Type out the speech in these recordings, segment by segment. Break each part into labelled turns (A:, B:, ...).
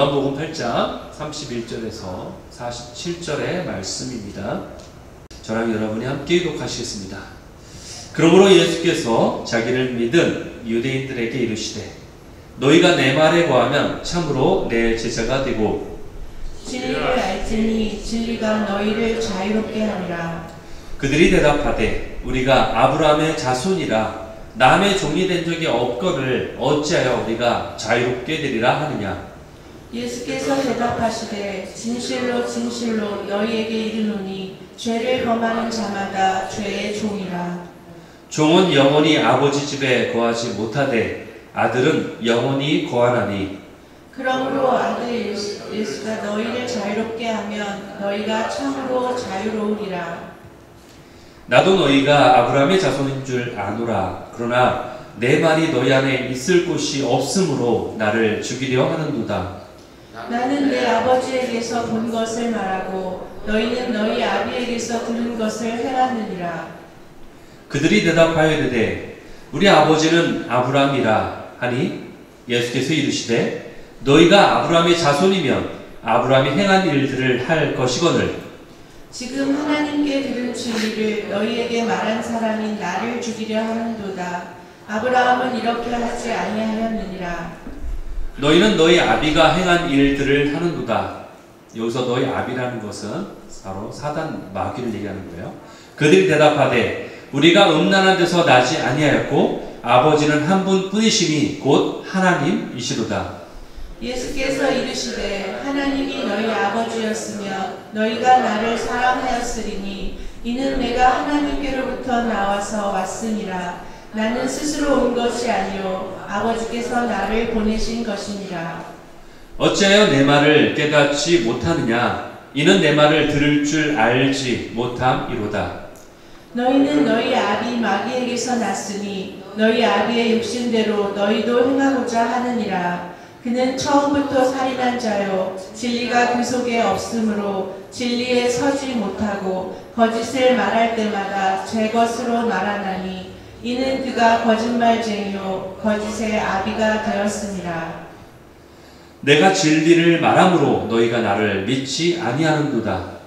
A: 요한복음 8장 31절에서 47절의 말씀입니다. 저랑 여러분이 함께 교독하시겠습니다. 그러므로 예수께서 자기를 믿은 유대인들에게 이르시되 너희가 내 말에 거하면 참으로 내 제자가 되고
B: 진리를 알지니 진리가 너희를 자유롭게 하리라.
A: 그들이 대답하되 우리가 아브라함의 자손이라 남의 종이 된 적이 없거늘 어찌하여 우리가 자유롭게 되리라 하느냐.
B: 예수께서 대답하시되 진실로 진실로 너희에게 이르노니 죄를 범하는 자마다 죄의 종이라.
A: 종은 영원히 아버지 집에 거하지 못하되 아들은 영원히 거하나니
B: 그러므로 아들 예수가 너희를 자유롭게 하면 너희가 참으로 자유로우리라.
A: 나도 너희가 아브라함의 자손인 줄 아노라. 그러나 내 말이 너희 안에 있을 곳이 없으므로 나를 죽이려 하는도다.
B: 나는 내 아버지에게서 본 것을 말하고 너희는 너희 아비에게서 들은 것을 행하느니라.
A: 그들이 대답하여 이르되 우리 아버지는 아브라함이라 하니 예수께서 이르시되 너희가 아브라함의 자손이면 아브라함이 행한 일들을 할 것이거늘
B: 지금 하나님께 들은 진리를 너희에게 말한 사람이 나를 죽이려 하는도다. 아브라함은 이렇게 하지 아니하였느니라.
A: 너희는 너희 아비가 행한 일들을 하는도다. 여기서 너희 아비라는 것은 바로 사단 마귀를 얘기하는 거예요. 그들이 대답하되 우리가 음란한 데서 나지 아니하였고 아버지는 한 분뿐이시니 곧 하나님이시로다.
B: 예수께서 이르시되 하나님이 너희 아버지였으며 너희가 나를 사랑하였으리니 이는 내가 하나님께로부터 나와서 왔음이라. 나는 스스로 온 것이 아니요 아버지께서 나를 보내신 것이니라.
A: 어찌하여 내 말을 깨닫지 못하느냐. 이는 내 말을 들을 줄 알지 못함이로다.
B: 너희는 너희 아비 마귀에게서 났으니 너희 아비의 육신대로 너희도 행하고자 하느니라. 그는 처음부터 살인한 자요 진리가 그 속에 없으므로 진리에 서지 못하고 거짓을 말할 때마다 제 것으로 말하나니 이는 그가 거짓말쟁이요 거짓의 아비가 되었습니다.
A: 내가 진리를 말함으로 너희가 나를 믿지 아니하는도다.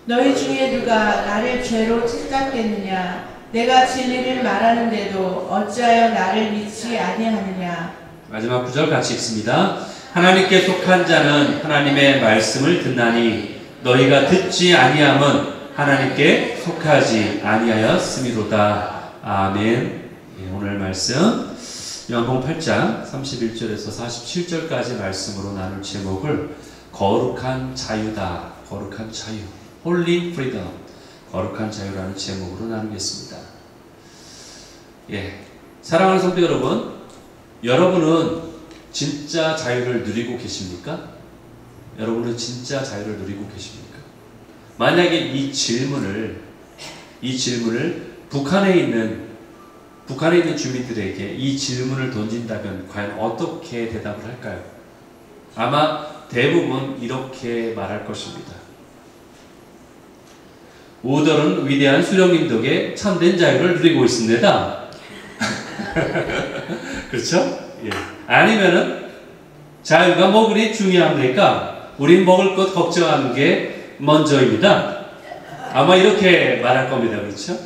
B: 너희 중에 누가 나를 죄로 책잡겠느냐. 내가 진리를 말하는데도 어찌하여 나를 믿지 아니하느냐.
A: 마지막 구절 같이 읽습니다. 하나님께 속한 자는 하나님의 말씀을 듣나니 너희가 듣지 아니함은 하나님께 속하지 아니하였음이로다. 아멘. 오늘 말씀 요한복음 8장 31절에서 47절까지 말씀으로 나눌 제목을 거룩한 자유다. 거룩한 자유. Holy Freedom. 거룩한 자유라는 제목으로 나누겠습니다. 사랑하는 성도 여러분, 여러분은 진짜 자유를 누리고 계십니까? 여러분은 진짜 자유를 누리고 계십니까? 만약에 이 질문을 북한에 있는 주민들에게 이 질문을 던진다면 과연 어떻게 대답을 할까요? 아마 대부분 이렇게 말할 것입니다. 우들은 위대한 수령님 덕에 참된 자유를 누리고 있습니다. 그렇죠? 아니면은 자유가 뭐 그리 중요합니까? 우린 먹을 것 걱정하는 게 먼저입니다. 아마 이렇게 말할 겁니다. 그렇죠?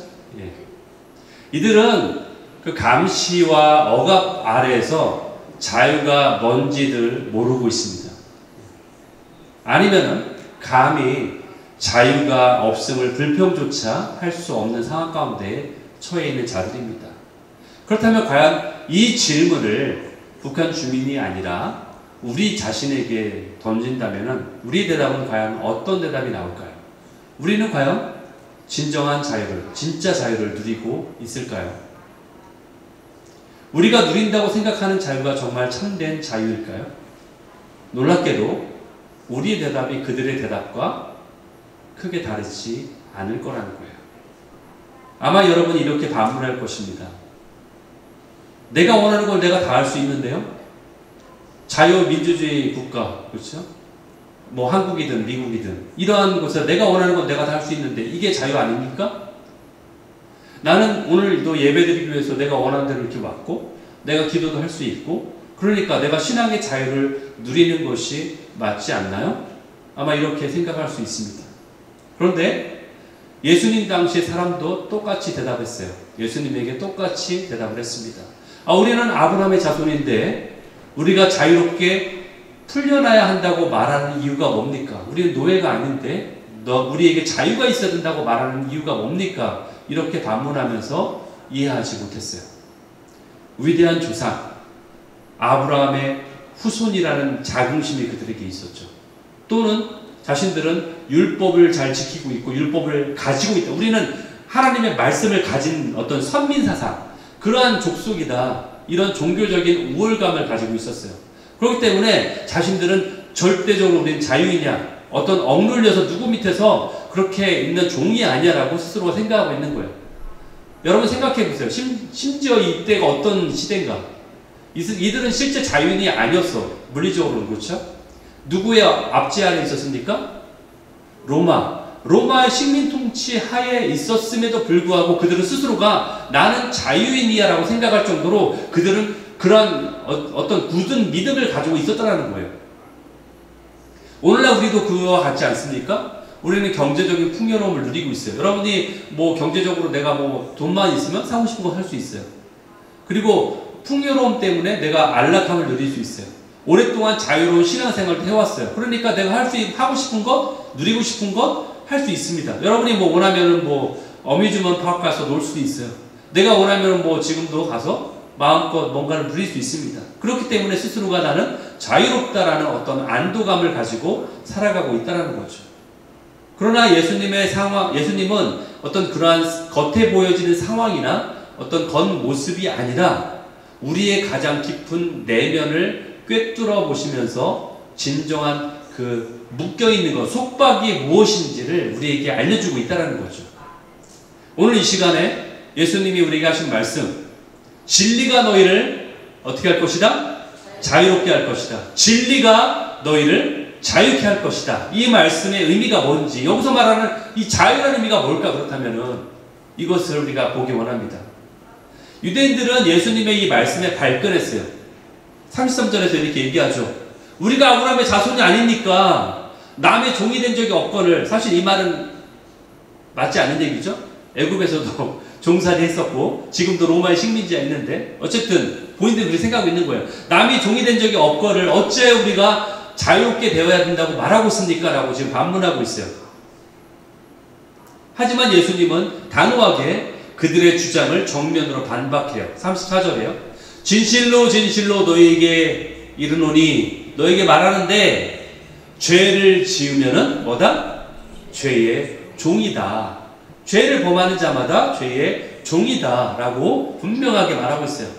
A: 이들은 그 감시와 억압 아래에서 자유가 뭔지를 모르고 있습니다. 아니면은 감히 자유가 없음을 불평조차 할 수 없는 상황 가운데 처해 있는 자들입니다. 그렇다면 과연 이 질문을 북한 주민이 아니라 우리 자신에게 던진다면 우리 대답은 과연 어떤 대답이 나올까요? 우리는 과연 진정한 자유를, 진짜 자유를 누리고 있을까요? 우리가 누린다고 생각하는 자유가 정말 참된 자유일까요? 놀랍게도 우리의 대답이 그들의 대답과 크게 다르지 않을 거라는 거예요. 아마 여러분이 이렇게 반문할 것입니다. 내가 원하는 걸 내가 다 할 수 있는데요? 자유민주주의 국가, 그렇죠? 뭐 한국이든 미국이든 이러한 곳에서 내가 원하는 건 내가 다 할 수 있는데 이게 자유 아닙니까? 나는 오늘도 예배드리기 위해서 내가 원하는 대로 이렇게 왔고 내가 기도도 할 수 있고 그러니까 내가 신앙의 자유를 누리는 것이 맞지 않나요? 아마 이렇게 생각할 수 있습니다. 그런데 예수님 당시의 사람도 똑같이 대답했어요. 예수님에게 똑같이 대답을 했습니다. 우리는 아브라함의 자손인데 우리가 자유롭게 풀려나야 한다고 말하는 이유가 뭡니까? 우리는 노예가 아닌데 우리에게 자유가 있어야 된다고 말하는 이유가 뭡니까? 이렇게 반문하면서 이해하지 못했어요. 위대한 조상 아브라함의 후손이라는 자긍심이 그들에게 있었죠. 또는 자신들은 율법을 잘 지키고 있고 율법을 가지고 있다. 우리는 하나님의 말씀을 가진 어떤 선민사상, 그러한 족속이다. 이런 종교적인 우월감을 가지고 있었어요. 그렇기 때문에 자신들은 절대적으로 우리는 자유이냐, 어떤 억눌려서 누구 밑에서 그렇게 있는 종이 아니야라고 스스로 생각하고 있는 거예요. 여러분 생각해 보세요. 심지어 이때가 어떤 시대인가? 이들은 실제 자유인이 아니었어. 물리적으로는. 그렇죠? 누구의 압제 아래 있었습니까? 로마의 식민 통치 하에 있었음에도 불구하고 그들은 스스로가 나는 자유인이야 라고 생각할 정도로 그들은 그런 어떤 굳은 믿음을 가지고 있었다는 거예요. 오늘날 우리도 그와 같지 않습니까? 우리는 경제적인 풍요로움을 누리고 있어요. 여러분이 뭐 경제적으로 내가 뭐 돈만 있으면 사고 싶은 거 할 수 있어요. 그리고 풍요로움 때문에 내가 안락함을 누릴 수 있어요. 오랫동안 자유로운 신앙생활을 해왔어요. 그러니까 내가 하고 싶은 것, 누리고 싶은 것 할 수 있습니다. 여러분이 뭐 원하면은 뭐 어뮤즈먼트 파크 가서 놀 수도 있어요. 내가 원하면은 뭐 지금도 가서 마음껏 뭔가를 누릴 수 있습니다. 그렇기 때문에 스스로가 나는 자유롭다라는 어떤 안도감을 가지고 살아가고 있다는 거죠. 그러나 예수님은 어떤 그러한 겉에 보여지는 상황이나 어떤 겉모습이 아니라 우리의 가장 깊은 내면을 꿰뚫어 보시면서 진정한 그 묶여있는 것, 속박이 무엇인지를 우리에게 알려주고 있다는 거죠. 오늘 이 시간에 예수님이 우리에게 하신 말씀, 진리가 너희를 어떻게 할 것이다? 자유롭게 할 것이다. 진리가 너희를 자유케 할 것이다. 이 말씀의 의미가 뭔지, 여기서 말하는 이 자유라는 의미가 뭘까? 그렇다면은 이것을 우리가 보기 원합니다. 유대인들은 예수님의 이 말씀에 발끈했어요. 33절에서 이렇게 얘기하죠. 우리가 아브라함의 자손이 아니니까 남의 종이 된 적이 없거늘. 사실 이 말은 맞지 않는 얘기죠. 애굽에서도 종살이 했었고 지금도 로마의 식민지가 있는데 어쨌든 본인들이 그렇게 생각하고 있는 거예요. 남이 종이 된 적이 없거늘 어째 우리가 자유롭게 되어야 된다고 말하고 있습니까? 라고 지금 반문하고 있어요. 하지만 예수님은 단호하게 그들의 주장을 정면으로 반박해요. 34절에요. 진실로 진실로 너희에게 이르노니, 너에게 말하는데 죄를 지으면은 뭐다? 죄의 종이다. 죄를 범하는 자마다 죄의 종이다 라고 분명하게 말하고 있어요.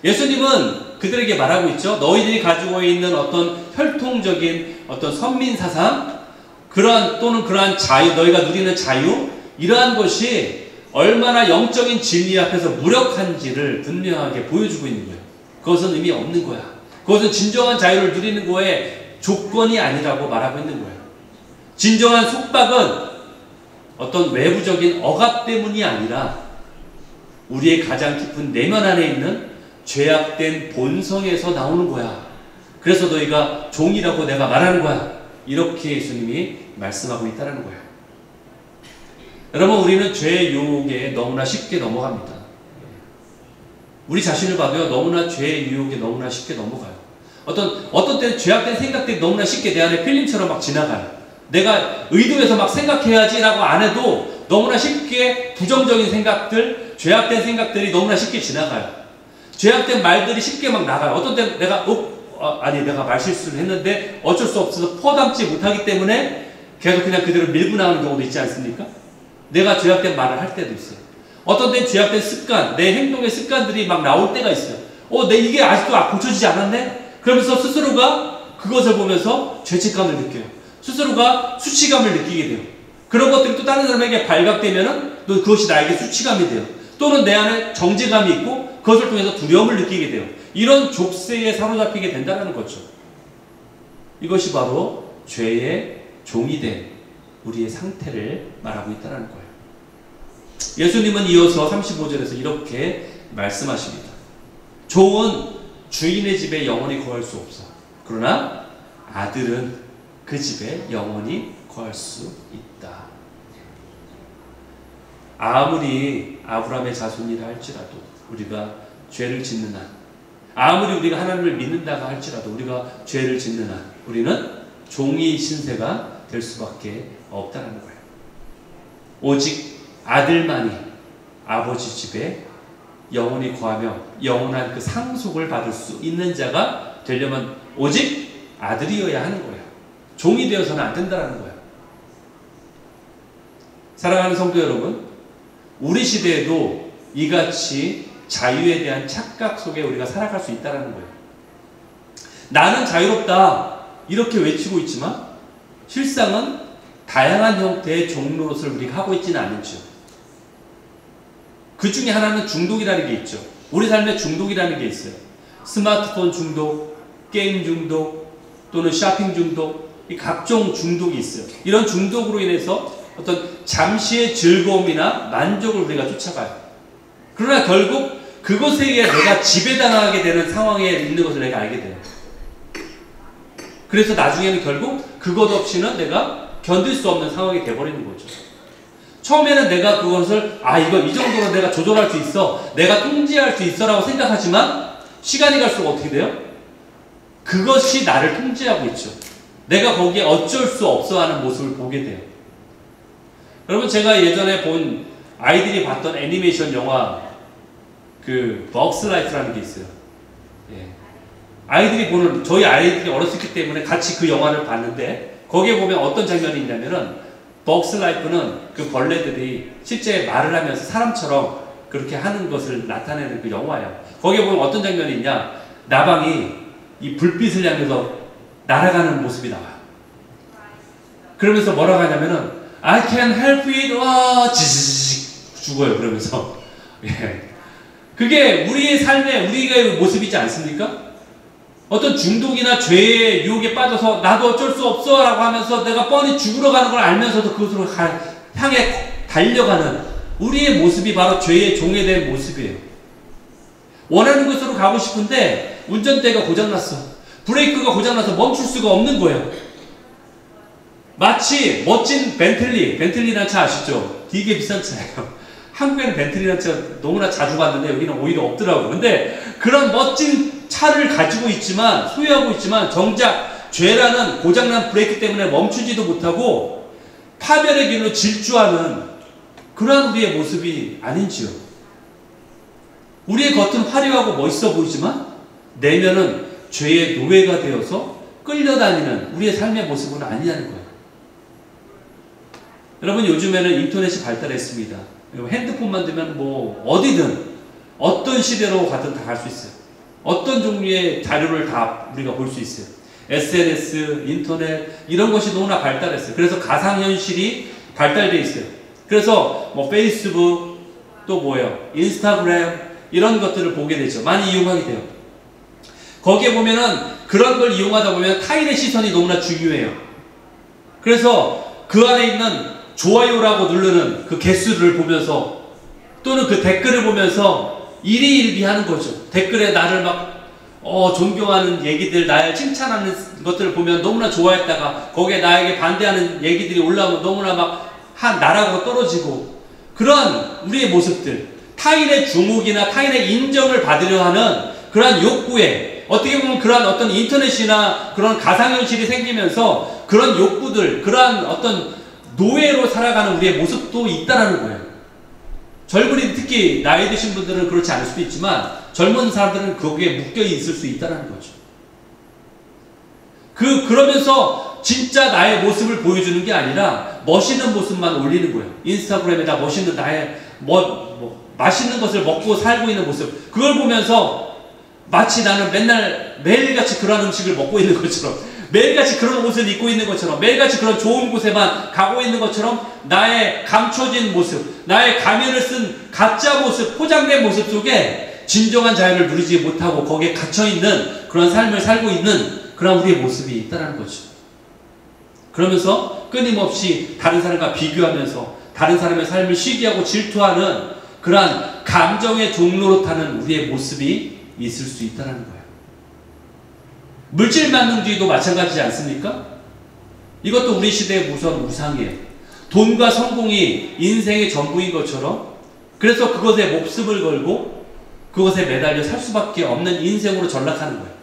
A: 예수님은 그들에게 말하고 있죠. 너희들이 가지고 있는 어떤 혈통적인 어떤 선민사상, 또는 그러한 자유, 너희가 누리는 자유, 이러한 것이 얼마나 영적인 진리 앞에서 무력한지를 분명하게 보여주고 있는 거예요. 그것은 의미 없는 거야. 그것은 진정한 자유를 누리는 거에 조건이 아니라고 말하고 있는 거예요. 진정한 속박은 어떤 외부적인 억압 때문이 아니라 우리의 가장 깊은 내면 안에 있는 죄악된 본성에서 나오는 거야. 그래서 너희가 종이라고 내가 말하는 거야. 이렇게 예수님이 말씀하고 있다는 거예요. 여러분, 우리는 죄의 유혹에 너무나 쉽게 넘어갑니다. 우리 자신을 봐도요, 너무나 죄의 유혹에 너무나 쉽게 넘어가요. 어떤 때는 죄악된 생각들이 너무나 쉽게 내 안에 필름처럼 막 지나가요. 내가 의도해서 막 생각해야지라고 안 해도 너무나 쉽게 부정적인 생각들, 죄악된 생각들이 너무나 쉽게 지나가요. 죄악된 말들이 쉽게 막 나가요. 어떤 때는 내가 말실수를 했는데 어쩔 수 없어서 퍼담지 못하기 때문에 계속 그냥 그대로 밀고 나오는 경우도 있지 않습니까? 내가 죄악된 말을 할 때도 있어요. 어떤 때는 죄악된 습관, 내 행동의 습관들이 막 나올 때가 있어요. 이게 아직도 고쳐지지 않았네? 그러면서 스스로가 그것을 보면서 죄책감을 느껴요. 스스로가 수치감을 느끼게 돼요. 그런 것들이 또 다른 사람에게 발각되면은 또 그것이 나에게 수치감이 돼요. 또는 내 안에 정죄감이 있고 그것을 통해서 두려움을 느끼게 돼요. 이런 족쇄에 사로잡히게 된다는 거죠. 이것이 바로 죄의 종이 된 우리의 상태를 말하고 있다는 거예요. 예수님은 이어서 35절에서 이렇게 말씀하십니다. 종은 주인의 집에 영원히 거할 수 없어. 그러나 아들은 그 집에 영원히 거할 수 있다. 아무리 아브라함의 자손이라 할지라도 우리가 죄를 짓는 한, 아무리 우리가 하나님을 믿는다고 할지라도 우리가 죄를 짓는 한 우리는 종이 신세가 될 수밖에 없다는 거예요. 오직 아들만이 아버지 집에 영원히 거하며 영원한 그 상속을 받을 수 있는 자가 되려면 오직 아들이어야 하는 거예요. 종이 되어서는 안 된다는 거예요. 사랑하는 성도 여러분, 우리 시대에도 이같이 자유에 대한 착각 속에 우리가 살아갈 수 있다는 거예요. 나는 자유롭다 이렇게 외치고 있지만 실상은 다양한 형태의 종노릇을 우리가 하고 있지는 않죠. 그 중에 하나는 중독이라는 게 있죠. 우리 삶에 중독이라는 게 있어요. 스마트폰 중독, 게임 중독, 또는 쇼핑 중독, 이 각종 중독이 있어요. 이런 중독으로 인해서 어떤 잠시의 즐거움이나 만족을 우리가 쫓아가요. 그러나 결국 그것에 의해 내가 지배당하게 되는 상황에 있는 것을 내가 알게 돼요. 그래서 나중에는 결국 그것 없이는 내가 견딜 수 없는 상황이 돼버리는 거죠. 처음에는 내가 그것을 이거 이 정도로 내가 조절할 수 있어, 내가 통제할 수 있어 라고 생각하지만 시간이 갈수록 어떻게 돼요? 그것이 나를 통제하고 있죠. 내가 거기에 어쩔 수 없어 하는 모습을 보게 돼요. 여러분, 제가 예전에 본 아이들이 봤던 애니메이션 영화 그 벅스 라이프라는 게 있어요. 예. 아이들이 보는, 저희 아이들이 어렸었기 때문에 같이 그 영화를 봤는데 거기에 보면 어떤 장면이 있냐면은 벅스 라이프는 그 벌레들이 실제 말을 하면서 사람처럼 그렇게 하는 것을 나타내는 그 영화예요. 거기에 보면 어떤 장면이 있냐, 나방이 이 불빛을 향해서 날아가는 모습이 나와요. 그러면서 뭐라고 하냐면은 I can help it, 지지직 죽어요. 그러면서 예. 그게 우리의 삶의 우리의 모습이지 않습니까? 어떤 중독이나 죄의 유혹에 빠져서 나도 어쩔 수 없어 라고 하면서 내가 뻔히 죽으러 가는 걸 알면서도 그것으로 향해 달려가는 우리의 모습이 바로 죄의 종에 대한 모습이에요. 원하는 곳으로 가고 싶은데 운전대가 고장났어. 브레이크가 고장나서 멈출 수가 없는 거예요. 마치 멋진 벤틀리라는 차 아시죠? 되게 비싼 차예요. 한국에는 벤틀리라는 차 너무나 자주 봤는데 여기는 오히려 없더라고요. 근데 그런 멋진 차를 가지고 있지만, 소유하고 있지만 정작 죄라는 고장난 브레이크 때문에 멈추지도 못하고 파멸의 길로 질주하는 그러한 우리의 모습이 아닌지요. 우리의 겉은 화려하고 멋있어 보이지만 내면은 죄의 노예가 되어서 끌려다니는 우리의 삶의 모습은 아니냐는 거예요. 여러분, 요즘에는 인터넷이 발달했습니다. 핸드폰만 되면 뭐 어디든 어떤 시대로 가든 다 갈 수 있어요. 어떤 종류의 자료를 다 우리가 볼 수 있어요. SNS, 인터넷 이런 것이 너무나 발달했어요. 그래서 가상현실이 발달되어 있어요. 그래서 뭐 페이스북, 또 뭐예요, 인스타그램 이런 것들을 보게 되죠. 많이 이용하게 돼요. 거기에 보면은 그런 걸 이용하다 보면 타인의 시선이 너무나 중요해요. 그래서 그 안에 있는 좋아요라고 누르는 그 개수를 보면서 또는 그 댓글을 보면서 일희일비하는 거죠. 댓글에 나를 막 존경하는 얘기들, 나를 칭찬하는 것들을 보면 너무나 좋아했다가 거기에 나에게 반대하는 얘기들이 올라오면 너무나 막 나락으로 떨어지고, 그런 우리의 모습들, 타인의 주목이나 타인의 인정을 받으려 하는 그러한 욕구에, 어떻게 보면 그러한 어떤 인터넷이나 그런 가상현실이 생기면서 그런 욕구들, 그러한 어떤 노예로 살아가는 우리의 모습도 있다라는 거예요. 젊은이, 특히 나이 드신 분들은 그렇지 않을 수도 있지만 젊은 사람들은 거기에 묶여 있을 수 있다는 거죠. 그러면서 진짜 나의 모습을 보여주는 게 아니라 멋있는 모습만 올리는 거예요. 인스타그램에다 멋있는 나의 맛있는 것을 먹고 살고 있는 모습, 그걸 보면서 마치 나는 매일같이 그런 음식을 먹고 있는 것처럼, 매일같이 그런 옷을 입고 있는 것처럼, 매일같이 그런 좋은 곳에만 가고 있는 것처럼 나의 감춰진 모습, 나의 가면을 쓴 가짜 모습, 포장된 모습 속에 진정한 자유를 누리지 못하고 거기에 갇혀있는 그런 삶을 살고 있는 그런 우리의 모습이 있다는 거죠. 그러면서 끊임없이 다른 사람과 비교하면서 다른 사람의 삶을 시기하고 질투하는 그러한 감정의 종로로 타는 우리의 모습이 있을 수 있다는 거예요. 물질 만능주의도 마찬가지지 않습니까? 이것도 우리 시대의 무서운 우상이에요. 돈과 성공이 인생의 전부인 것처럼, 그래서 그것에 목숨을 걸고 그것에 매달려 살 수밖에 없는 인생으로 전락하는 거예요.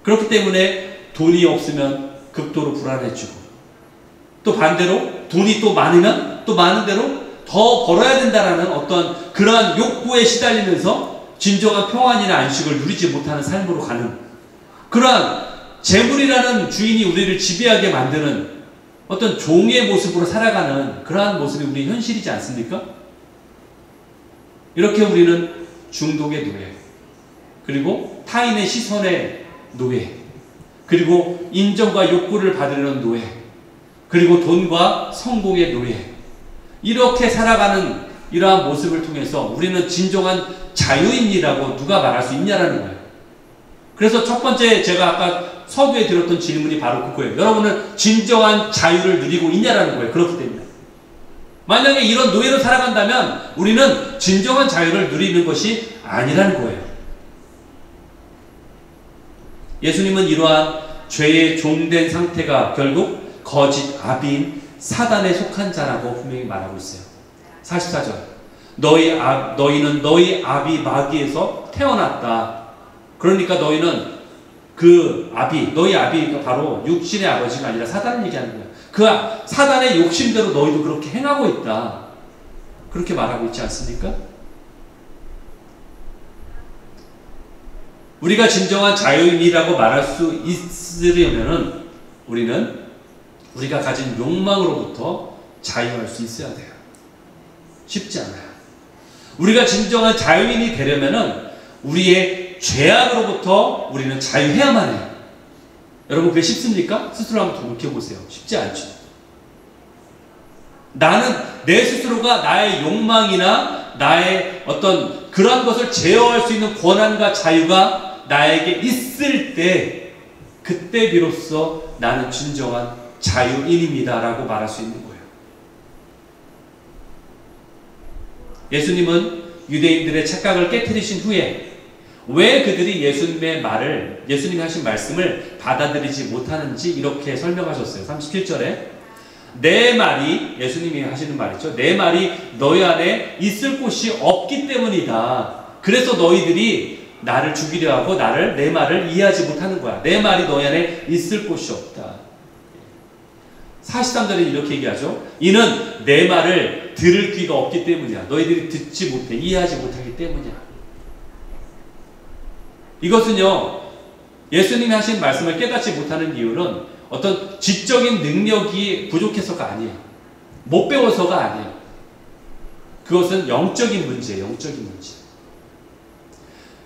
A: 그렇기 때문에 돈이 없으면 극도로 불안해지고, 또 반대로 돈이 또 많으면 또 많은 대로 더 벌어야 된다라는 어떤 그러한 욕구에 시달리면서 진정한 평안이나 안식을 누리지 못하는 삶으로 가는, 그러한 재물이라는 주인이 우리를 지배하게 만드는 어떤 종의 모습으로 살아가는 그러한 모습이 우리 현실이지 않습니까? 이렇게 우리는 중독의 노예, 그리고 타인의 시선의 노예, 그리고 인정과 욕구를 받으려는 노예, 그리고 돈과 성공의 노예, 이렇게 살아가는 이러한 모습을 통해서 우리는 진정한 자유인이라고 누가 말할 수 있냐라는 거예요. 그래서 첫 번째 제가 아까 서두에 드렸던 질문이 바로 그거예요. 여러분은 진정한 자유를 누리고 있냐라는 거예요. 그렇기 때문에 만약에 이런 노예로 살아간다면 우리는 진정한 자유를 누리는 것이 아니라는 거예요. 예수님은 이러한 죄의 종된 상태가 결국 거짓 아비인 사단에 속한 자라고 분명히 말하고 있어요. 44절, 너희는 너희 아비 마귀에서 태어났다. 그러니까 너희는 그 아비, 너희 아비가 바로 육신의 아버지가 아니라 사단을 얘기하는 거예요. 그 사단의 욕심대로 너희도 그렇게 행하고 있다. 그렇게 말하고 있지 않습니까? 우리가 진정한 자유인이라고 말할 수 있으려면은 우리는 우리가 가진 욕망으로부터 자유할 수 있어야 돼요. 쉽지 않아요. 우리가 진정한 자유인이 되려면은 우리의 죄악으로부터 우리는 자유해야만 해요. 여러분 그게 쉽습니까? 스스로 한번 돌이켜보세요. 쉽지 않죠. 나는 내 스스로가 나의 욕망이나 나의 어떤 그런 것을 제어할 수 있는 권한과 자유가 나에게 있을 때, 그때 비로소 나는 진정한 자유인입니다 라고 말할 수 있는 거예요. 예수님은 유대인들의 착각을 깨트리신 후에 왜 그들이 예수님이 하신 말씀을 받아들이지 못하는지 이렇게 설명하셨어요. 37절에 내 말이, 예수님이 하시는 말이죠. 내 말이 너희 안에 있을 곳이 없기 때문이다. 그래서 너희들이 나를 죽이려 하고 내 말을 이해하지 못하는 거야. 내 말이 너희 안에 있을 곳이 없다. 43절에 이렇게 얘기하죠. 이는 내 말을 들을 귀가 없기 때문이야. 너희들이 듣지 못해, 이해하지 못하기 때문이야. 이것은요, 예수님이 하신 말씀을 깨닫지 못하는 이유는 어떤 지적인 능력이 부족해서가 아니에요. 못 배워서가 아니에요. 그것은 영적인 문제예요. 영적인 문제.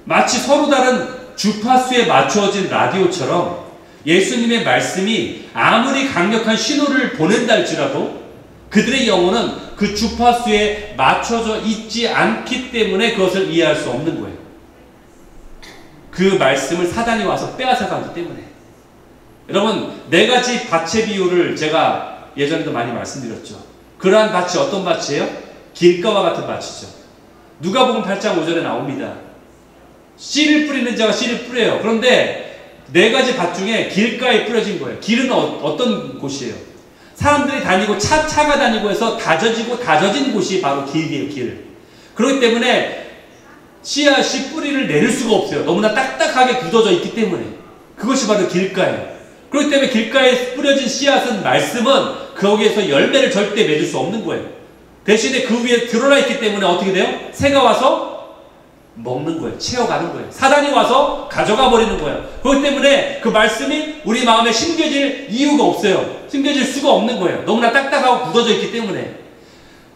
A: 마치 서로 다른 주파수에 맞추어진 라디오처럼 예수님의 말씀이 아무리 강력한 신호를 보낸다 할지라도 그들의 영혼은 그 주파수에 맞춰져 있지 않기 때문에 그것을 이해할 수 없는 거예요. 그 말씀을 사단이 와서 빼앗아가기 때문에. 여러분, 네 가지 밭의 비유를 제가 예전에도 많이 말씀드렸죠. 그러한 밭이 어떤 밭이에요? 길가와 같은 밭이죠. 누가복음 8장 5절에 나옵니다. 씨를 뿌리는 자가 씨를 뿌려요. 그런데 네 가지 밭 중에 길가에 뿌려진 거예요. 길은 어떤 곳이에요? 사람들이 다니고 차가 다니고 해서 다져진 곳이 바로 길이에요. 길. 그렇기 때문에 씨앗이 뿌리를 내릴 수가 없어요. 너무나 딱딱하게 굳어져 있기 때문에. 그것이 바로 길가예요. 그렇기 때문에 길가에 뿌려진 씨앗은, 말씀은 거기에서 열매를 절대 맺을 수 없는 거예요. 대신에 그 위에 드러나 있기 때문에 어떻게 돼요? 새가 와서 먹는 거예요. 채워가는 거예요. 사단이 와서 가져가 버리는 거예요. 그렇기 때문에 그 말씀이 우리 마음에 심겨질 이유가 없어요. 심겨질 수가 없는 거예요. 너무나 딱딱하고 굳어져 있기 때문에.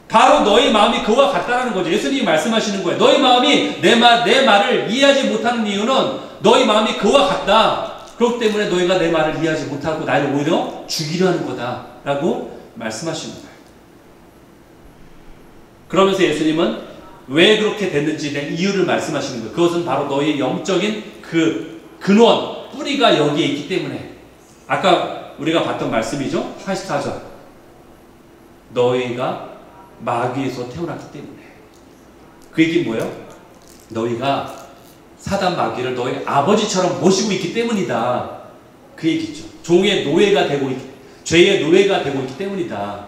A: 바로 너희 마음이 그와 같다라는 거죠. 예수님이 말씀하시는 거예요. 너희 마음이 내 말을 이해하지 못하는 이유는 너희 마음이 그와 같다. 그렇기 때문에 너희가 내 말을 이해하지 못하고 나를 오히려 죽이려 하는 거다라고 말씀하시는 거예요. 그러면서 예수님은 왜 그렇게 됐는지 된 이유를 말씀하시는 거예요. 그것은 바로 너희의 영적인 그 근원, 뿌리가 여기에 있기 때문에. 아까 우리가 봤던 말씀이죠. 84절. 너희가 마귀에서 태어났기 때문에. 그 얘기는 뭐예요? 너희가 사단 마귀를 너희 아버지처럼 모시고 있기 때문이다. 그 얘기죠. 종의 노예가 되고 죄의 노예가 되고 있기 때문이다.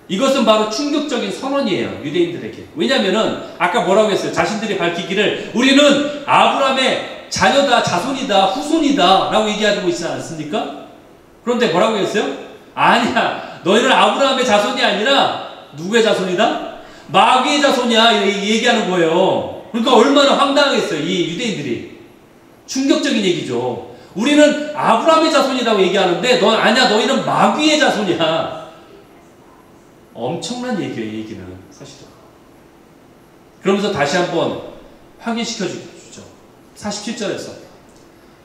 A: 이것은 바로 충격적인 선언이에요. 유대인들에게. 왜냐하면은 아까 뭐라고 했어요? 자신들이 밝히기를 우리는 아브라함의 자녀다, 자손이다, 후손이다 라고 얘기하고 있지 않습니까? 그런데 뭐라고 했어요? 아니야. 너희는 아브라함의 자손이 아니라 누구의 자손이다? 마귀의 자손이야. 얘기하는 거예요. 그러니까 얼마나 황당하겠어요. 이 유대인들이. 충격적인 얘기죠. 우리는 아브라함의 자손이라고 얘기하는데 아니야. 너희는 마귀의 자손이야. 엄청난 얘기예요. 이 얘기는 사실은. 그러면서 다시 한번 확인시켜 주죠. 47절에서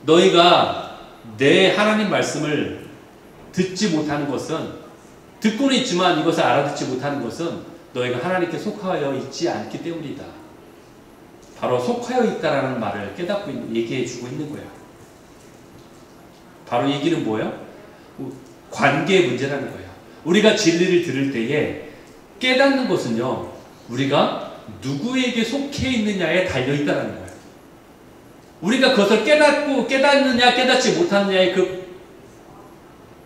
A: 너희가 내 하나님 말씀을 듣지 못하는 것은, 듣고는 있지만 이것을 알아듣지 못하는 것은 너희가 하나님께 속하여 있지 않기 때문이다. 바로 속하여 있다라는 말을 깨닫고 얘기해 주고 있는 거야. 바로 얘기는 뭐예요? 관계의 문제라는 거예요. 우리가 진리를 들을 때에 깨닫는 것은요, 우리가 누구에게 속해 있느냐에 달려있다는 거예요. 우리가 그것을 깨닫느냐 깨닫지 못하느냐의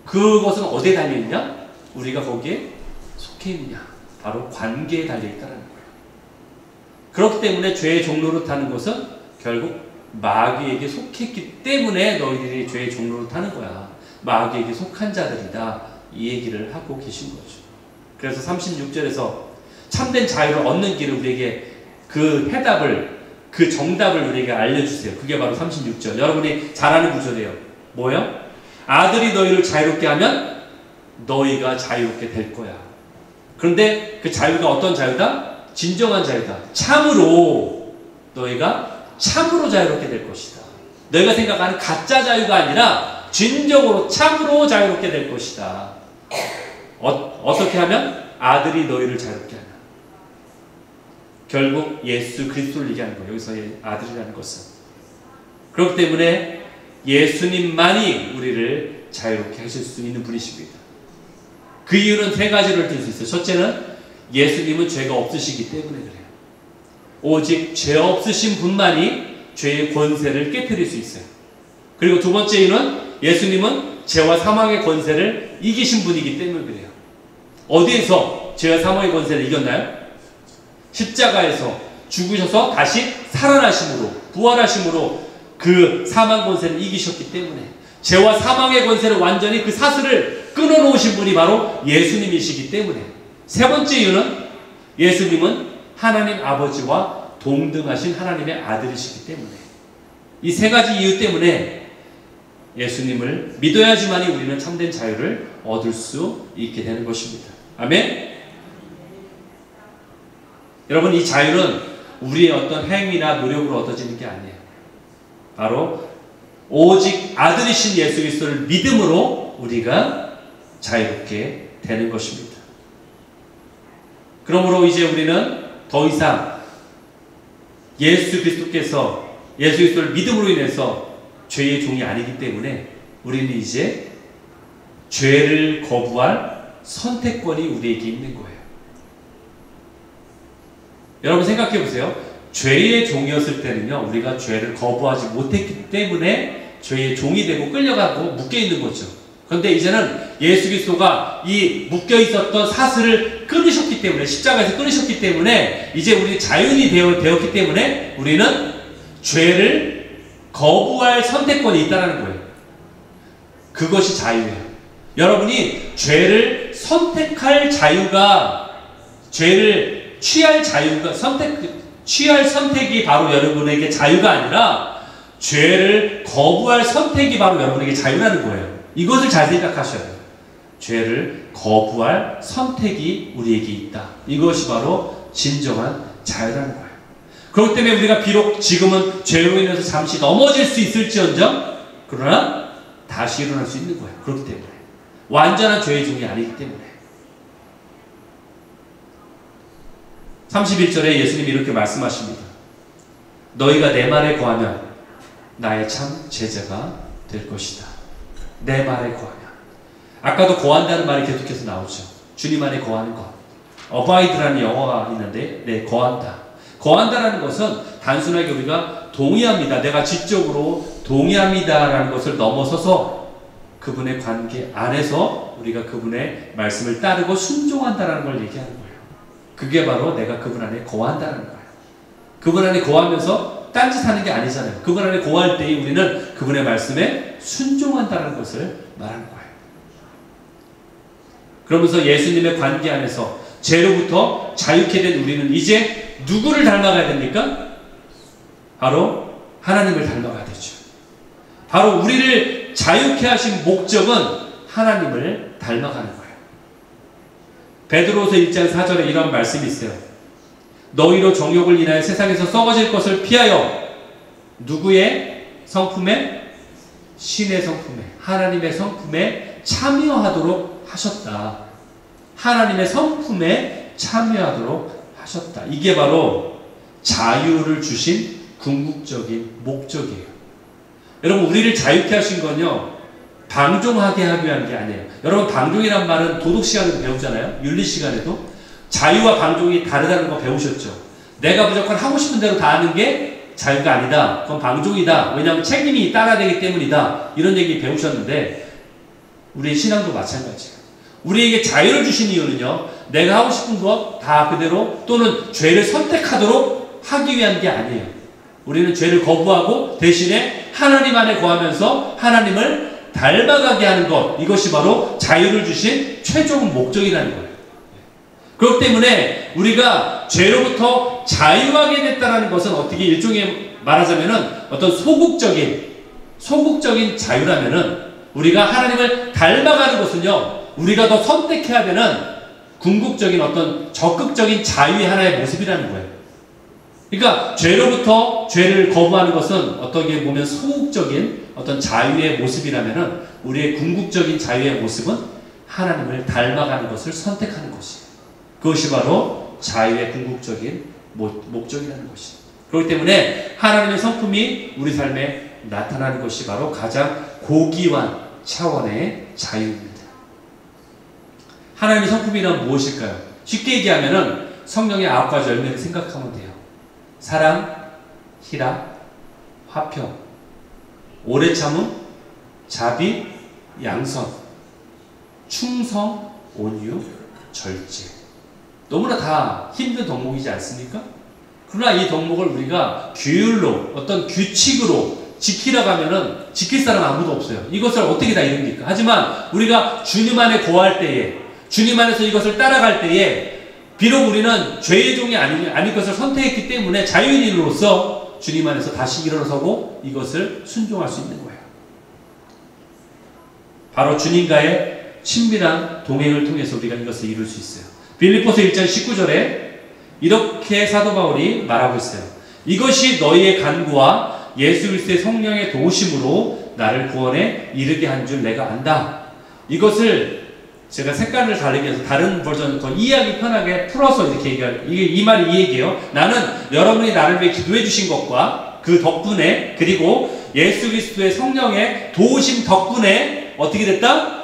A: 그것은 어디에 달려있냐? 우리가 거기에 속해 있느냐. 바로 관계에 달려있다는 거예요. 그렇기 때문에 죄의 종로로 타는 것은 결국 마귀에게 속했기 때문에 너희들이 죄의 종로로 타는 거야. 마귀에게 속한 자들이다. 이 얘기를 하고 계신 거죠. 그래서 36절에서 참된 자유를 얻는 길을 우리에게 그 해답을, 그 정답을 우리에게 알려주세요. 그게 바로 36절. 여러분이 잘 아는 구절이에요. 뭐예요? 아들이 너희를 자유롭게 하면 너희가 자유롭게 될 거야. 그런데 그 자유가 어떤 자유다? 진정한 자유다. 참으로 너희가 참으로 자유롭게 될 것이다. 너희가 생각하는 가짜 자유가 아니라 진정으로 참으로 자유롭게 될 것이다. 어떻게 하면? 아들이 너희를 자유롭게 하냐. 결국 예수 그리스도를 얘기하는 거예요. 여기서의 아들이라는 것은. 그렇기 때문에 예수님만이 우리를 자유롭게 하실 수 있는 분이십니다. 그 이유는 세 가지를 들 수 있어요. 첫째는 예수님은 죄가 없으시기 때문에 그래요. 오직 죄 없으신 분만이 죄의 권세를 깨뜨릴 수 있어요. 그리고 두 번째 이유는 예수님은 죄와 사망의 권세를 이기신 분이기 때문에 그래요. 어디에서 죄와 사망의 권세를 이겼나요? 십자가에서 죽으셔서 다시 살아나심으로, 부활하심으로 그 사망 권세를 이기셨기 때문에, 죄와 사망의 권세를 완전히 그 사슬을 끊어놓으신 분이 바로 예수님이시기 때문에, 세 번째 이유는 예수님은 하나님 아버지와 동등하신 하나님의 아들이시기 때문에, 이 세 가지 이유 때문에 예수님을 믿어야지만이 우리는 참된 자유를 얻을 수 있게 되는 것입니다. 아멘? 여러분, 이 자유는 우리의 어떤 행위나 노력으로 얻어지는 게 아니에요. 바로 오직 아들이신 예수 그리스도를 믿음으로 우리가 자유롭게 되는 것입니다. 그러므로 이제 우리는 더 이상 예수 그리스도를 믿음으로 인해서 죄의 종이 아니기 때문에 우리는 이제 죄를 거부할 선택권이 우리에게 있는 거예요. 여러분 생각해 보세요. 죄의 종이었을 때는요, 우리가 죄를 거부하지 못했기 때문에 죄의 종이 되고 끌려가고 묶여 있는 거죠. 그런데 이제는 예수 그리스도가 이 묶여 있었던 사슬을 끊으셨기 때문에, 십자가에서 끊으셨기 때문에 이제 우리 자유인이 되었기 때문에 우리는 죄를 거부할 선택권이 있다는 거예요. 그것이 자유예요. 여러분이 죄를 선택할 자유가, 죄를 취할 자유가, 취할 선택이 바로 여러분에게 자유가 아니라 죄를 거부할 선택이 바로 여러분에게 자유라는 거예요. 이것을 잘 생각하셔야 돼요. 죄를 거부할 선택이 우리에게 있다. 이것이 바로 진정한 자유라는 거예요. 그렇기 때문에 우리가 비록 지금은 죄로 인해서 잠시 넘어질 수 있을지언정, 그러나 다시 일어날 수 있는 거예요. 그렇기 때문에. 완전한 죄의 종이 아니기 때문에. 31절에 예수님이 이렇게 말씀하십니다. 너희가 내 말에 거하면 나의 참 제자가 될 것이다. 내 말에 거하면. 아까도 거한다는 말이 계속해서 나오죠. 주님 안에 거하는 것. 어바이드라는 영어가 있는데, 네, 거한다. 거한다라는 것은 단순하게 우리가 동의합니다, 내가 지적으로 동의합니다라는 것을 넘어서서 그분의 관계 안에서 우리가 그분의 말씀을 따르고 순종한다라는 걸 얘기하는 거예요. 그게 바로 내가 그분 안에 거한다는 거예요. 그분 안에 거하면서 딴짓하는 게 아니잖아요. 그분 안에 거할 때 우리는 그분의 말씀에 순종한다는 것을 말하는 거예요. 그러면서 예수님의 관계 안에서 죄로부터 자유케 된 우리는 이제 누구를 닮아가야 됩니까? 바로 하나님을 닮아가야 되죠. 바로 우리를 자유케 하신 목적은 하나님을 닮아가는 거예요. 베드로서 1장 4절에 이런 말씀이 있어요. 너희로 정욕을 인하여 세상에서 썩어질 것을 피하여 누구의 성품에? 신의 성품에, 하나님의 성품에 참여하도록 하셨다. 하나님의 성품에 참여하도록 하셨다. 이게 바로 자유를 주신 궁극적인 목적이에요. 여러분, 우리를 자유케 하신 건요, 방종하게 하기 위한 게 아니에요. 여러분, 방종이란 말은 도덕 시간에도 배우잖아요. 윤리 시간에도. 자유와 방종이 다르다는 거 배우셨죠. 내가 무조건 하고 싶은 대로 다 하는 게 자유가 아니다. 그건 방종이다. 왜냐하면 책임이 따라야 되기 때문이다. 이런 얘기 배우셨는데 우리의 신앙도 마찬가지예요. 우리에게 자유를 주신 이유는요, 내가 하고 싶은 것 다 그대로 또는 죄를 선택하도록 하기 위한 게 아니에요. 우리는 죄를 거부하고 대신에 하나님 안에 거하면서 하나님을 닮아가게 하는 것, 이것이 바로 자유를 주신 최종 목적이라는 거예요. 그렇기 때문에 우리가 죄로부터 자유하게 됐다는 것은 어떻게 일종의 말하자면은 어떤 소극적인 자유라면은 우리가 하나님을 닮아가는 것은요, 우리가 더 선택해야 되는 궁극적인 어떤 적극적인 자유의 하나의 모습이라는 거예요. 그러니까 죄로부터 죄를 거부하는 것은 어떻게 보면 소극적인 어떤 자유의 모습이라면은 우리의 궁극적인 자유의 모습은 하나님을 닮아가는 것을 선택하는 것이에요. 그것이 바로 자유의 궁극적인 목적이라는 것이에요. 그렇기 때문에 하나님의 성품이 우리 삶에 나타나는 것이 바로 가장 고귀한 차원의 자유입니다. 하나님의 성품이란 무엇일까요? 쉽게 얘기하면은 성령의 9가지 열매를 생각하면 돼요. 사랑, 희락, 화평, 오래 참음, 자비, 양선, 충성, 온유, 절제. 너무나 다 힘든 덕목이지 않습니까? 그러나 이 덕목을 우리가 규율로, 어떤 규칙으로 지키라고 하면은 지킬 사람 아무도 없어요. 이것을 어떻게 다 이룹니까? 하지만 우리가 주님 안에 거할 때에, 주님 안에서 이것을 따라갈 때에, 비록 우리는 죄의 종이 아닌 것을 선택했기 때문에 자유인으로서 주님 안에서 다시 일어서고 이것을 순종할 수 있는 거예요. 바로 주님과의 친밀한 동행을 통해서 우리가 이것을 이룰 수 있어요. 빌립보서 1장 19절에 이렇게 사도 바울이 말하고 있어요. 이것이 너희의 간구와 예수 그리스도의 성령의 도우심으로 나를 구원에 이르게 한 줄 내가 안다. 이것을 제가 색깔을 다르게 해서 다른 버전 더 이해하기 편하게 풀어서 이렇게 얘기할, 이 말이 이 얘기예요. 나는 여러분이 나를 위해 기도해 주신 것과 그 덕분에, 그리고 예수 그리스도의 성령의 도우심 덕분에 어떻게 됐다?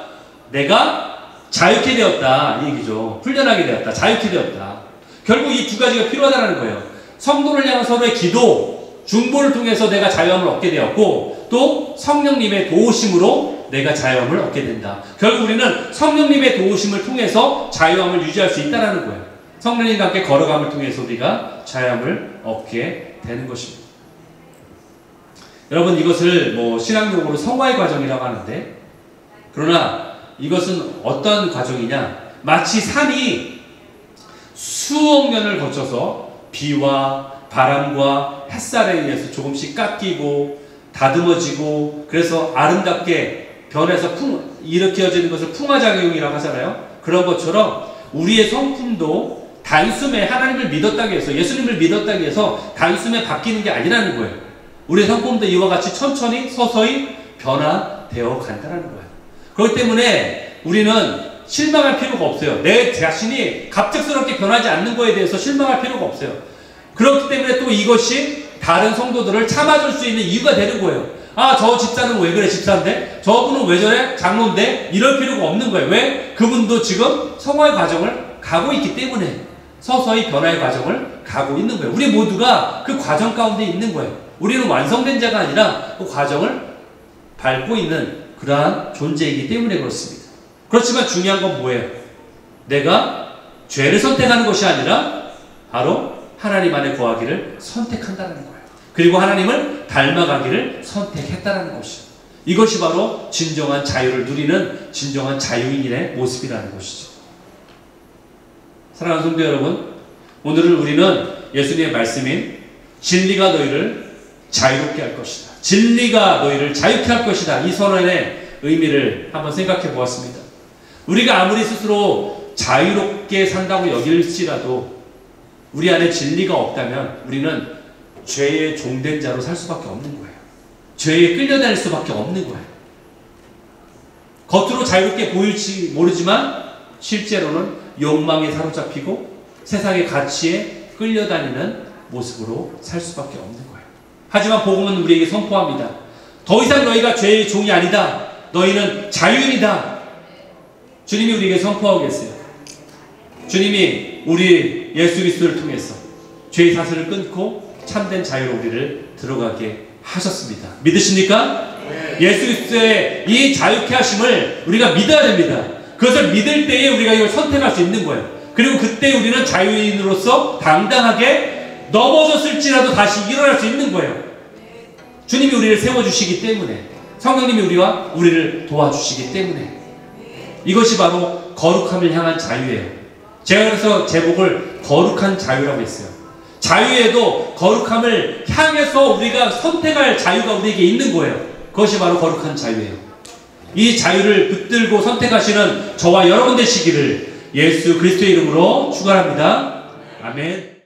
A: 내가 자유케 되었다. 이 얘기죠. 훈련하게 되었다. 자유케 되었다. 결국 이 두 가지가 필요하다는 거예요. 성도를 향한 서로의 기도, 중보를 통해서 내가 자유함을 얻게 되었고, 또 성령님의 도우심으로 내가 자유함을 얻게 된다. 결국 우리는 성령님의 도우심을 통해서 자유함을 유지할 수 있다는 거예요. 성령님과 함께 걸어감을 통해서 우리가 자유함을 얻게 되는 것입니다. 여러분, 이것을 신앙용어로 성화의 과정이라고 하는데, 그러나 이것은 어떤 과정이냐? 마치 산이 수억 년을 거쳐서 비와 바람과 햇살에 의해서 조금씩 깎이고 다듬어지고, 그래서 아름답게 변해서 일으켜지는 것을 풍화작용이라고 하잖아요. 그런 것처럼 우리의 성품도 단숨에 하나님을 믿었다고 해서, 예수님을 믿었다고 해서 단숨에 바뀌는 게 아니라는 거예요. 우리의 성품도 이와 같이 천천히 서서히 변화되어 간다는 거예요. 그렇기 때문에 우리는 실망할 필요가 없어요. 내 자신이 갑작스럽게 변하지 않는 거에 대해서 실망할 필요가 없어요. 그렇기 때문에 또 이것이 다른 성도들을 참아줄 수 있는 이유가 되는 거예요. 아, 저 집사는 왜 그래, 집사인데? 저분은 왜 저래, 장로인데? 이럴 필요가 없는 거예요. 왜? 그분도 지금 성화의 과정을 가고 있기 때문에, 서서히 변화의 과정을 가고 있는 거예요. 우리 모두가 그 과정 가운데 있는 거예요. 우리는 완성된 자가 아니라 그 과정을 밟고 있는 그러한 존재이기 때문에 그렇습니다. 그렇지만 중요한 건 뭐예요? 내가 죄를 선택하는 것이 아니라 바로 하나님 안에 거하기를 선택한다는 거예요. 그리고 하나님을 닮아가기를 선택했다는 것이죠. 이것이 바로 진정한 자유를 누리는 진정한 자유인의 모습이라는 것이죠. 사랑하는 성도 여러분, 오늘은 우리는 예수님의 말씀인 진리가 너희를 자유롭게 할 것이다. 진리가 너희를 자유케 할 것이다. 이 선언의 의미를 한번 생각해 보았습니다. 우리가 아무리 스스로 자유롭게 산다고 여길지라도 우리 안에 진리가 없다면 우리는 죄의 종된 자로 살 수밖에 없는 거예요. 죄에 끌려다닐 수밖에 없는 거예요. 겉으로 자유롭게 보일지 모르지만 실제로는 욕망에 사로잡히고 세상의 가치에 끌려다니는 모습으로 살 수밖에 없는 거예요. 하지만 복음은 우리에게 선포합니다. 더 이상 너희가 죄의 종이 아니다. 너희는 자유인이다. 주님이 우리에게 선포하고 계세요. 주님이 우리 예수 그리스도를 통해서 죄의 사슬을 끊고 참된 자유로 우리를 들어가게 하셨습니다. 믿으십니까? 네. 예수 그리스도의 이 자유케 하심을 우리가 믿어야 됩니다. 그것을 믿을 때에 우리가 이걸 선택할 수 있는 거예요. 그리고 그때 우리는 자유인으로서 당당하게 넘어졌을지라도 다시 일어날 수 있는 거예요. 주님이 우리를 세워주시기 때문에, 성령님이 우리를 도와주시기 때문에, 이것이 바로 거룩함을 향한 자유예요. 제가 그래서 제목을 거룩한 자유라고 했어요. 자유에도 거룩함을 향해서 우리가 선택할 자유가 우리에게 있는 거예요. 그것이 바로 거룩한 자유예요. 이 자유를 붙들고 선택하시는 저와 여러분 되시기를 예수 그리스도의 이름으로 축원합니다. 아멘.